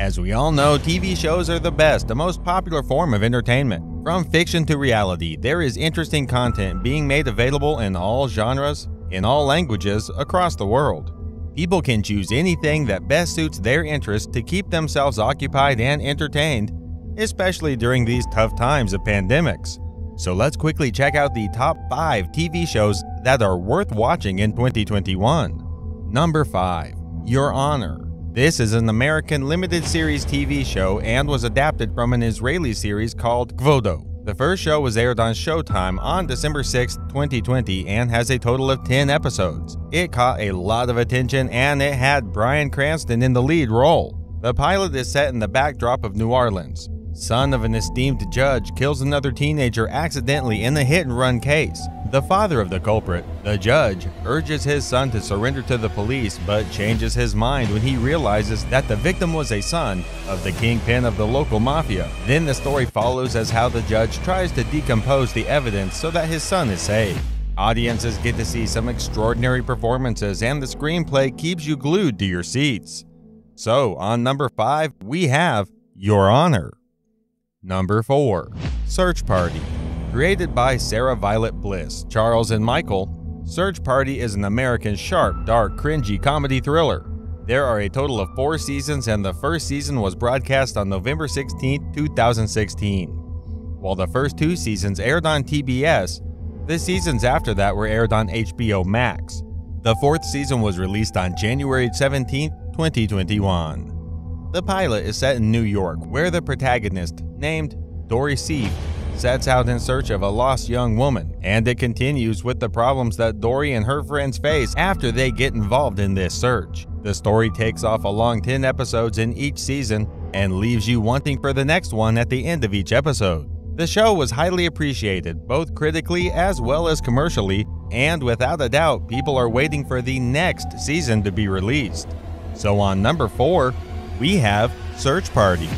As we all know, TV shows are the best, the most popular form of entertainment. From fiction to reality, there is interesting content being made available in all genres, in all languages, across the world. People can choose anything that best suits their interests to keep themselves occupied and entertained, especially during these tough times of pandemics. So let's quickly check out the top 5 TV shows that are worth watching in 2021. Number 5. Your Honor. This is an American limited series TV show and was adapted from an Israeli series called Kvodo. The first show was aired on Showtime on December 6, 2020 and has a total of 10 episodes. It caught a lot of attention and it had Bryan Cranston in the lead role. The pilot is set in the backdrop of New Orleans. Son of an esteemed judge kills another teenager accidentally in a hit-and-run case. The father of the culprit, the judge, urges his son to surrender to the police but changes his mind when he realizes that the victim was a son of the kingpin of the local mafia. Then the story follows as how the judge tries to decompose the evidence so that his son is saved. Audiences get to see some extraordinary performances and the screenplay keeps you glued to your seats. So, on number 5, we have Your Honor. Number 4. Search Party. Created by Sarah Violet Bliss, Charles and Michael, Search Party is an American sharp, dark, cringy comedy thriller. There are a total of 4 seasons and the first season was broadcast on November 16, 2016. While the first 2 seasons aired on TBS, the seasons after that were aired on HBO Max. The 4th season was released on January 17, 2021. The pilot is set in New York, where the protagonist, named Dory Seif, sets out in search of a lost young woman, and it continues with the problems that Dory and her friends face after they get involved in this search. The story takes off along 10 episodes in each season and leaves you wanting for the next one at the end of each episode. The show was highly appreciated, both critically as well as commercially, and without a doubt, people are waiting for the next season to be released. So on number 4, we have Search Party.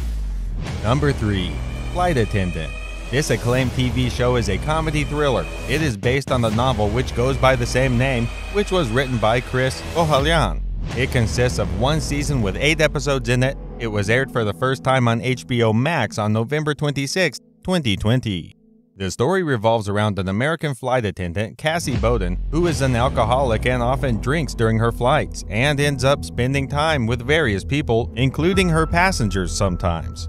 Number 3. Flight Attendant. This acclaimed TV show is a comedy thriller. It is based on the novel which goes by the same name, which was written by Chris Ohalian. It consists of 1 season with 8 episodes in it. It was aired for the first time on HBO Max on November 26, 2020. The story revolves around an American flight attendant, Cassie Bowden, who is an alcoholic and often drinks during her flights, and ends up spending time with various people, including her passengers sometimes.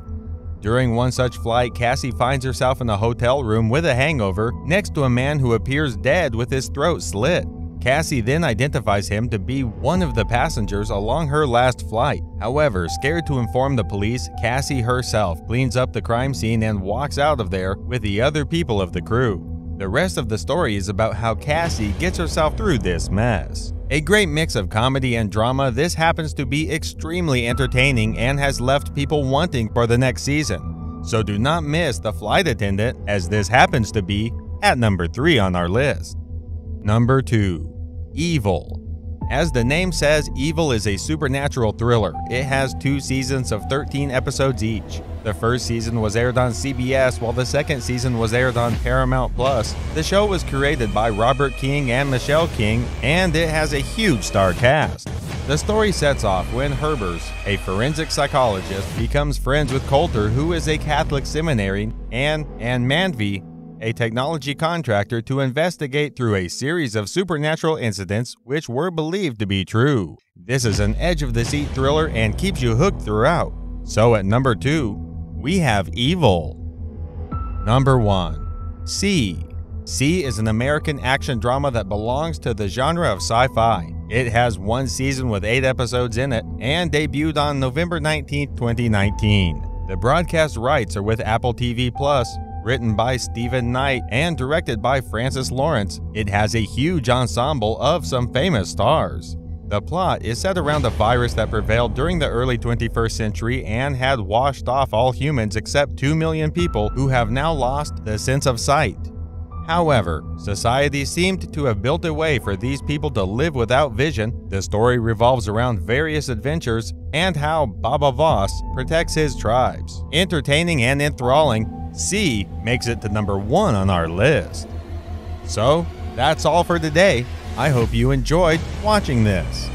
During one such flight, Cassie finds herself in a hotel room with a hangover next to a man who appears dead with his throat slit. Cassie then identifies him to be one of the passengers along her last flight. However, scared to inform the police, Cassie herself cleans up the crime scene and walks out of there with the other people of the crew. The rest of the story is about how Cassie gets herself through this mess. A great mix of comedy and drama, this happens to be extremely entertaining and has left people wanting for the next season. So do not miss The Flight Attendant, as this happens to be at number 3 on our list. Number 2. Evil. As the name says, Evil is a supernatural thriller. It has 2 seasons of 13 episodes each. The first season was aired on CBS, while the second season was aired on Paramount+. The show was created by Robert King and Michelle King, and it has a huge star cast. The story sets off when Herbers, a forensic psychologist, becomes friends with Coulter, who is a Catholic seminary, and Manvi, a technology contractor, to investigate through a series of supernatural incidents which were believed to be true. This is an edge-of-the-seat thriller and keeps you hooked throughout. So at number 2, we have Evil. Number 1. C. C is an American action drama that belongs to the genre of sci-fi. It has 1 season with 8 episodes in it and debuted on November 19, 2019. The broadcast rights are with Apple TV+. Written by Stephen Knight and directed by Francis Lawrence, it has a huge ensemble of some famous stars. The plot is set around a virus that prevailed during the early 21st century and had washed off all humans except 2 million people who have now lost the sense of sight. However, society seemed to have built a way for these people to live without vision. The story revolves around various adventures and how Baba Voss protects his tribes. Entertaining and enthralling, C makes it to number 1 on our list. So, that's all for today. I hope you enjoyed watching this.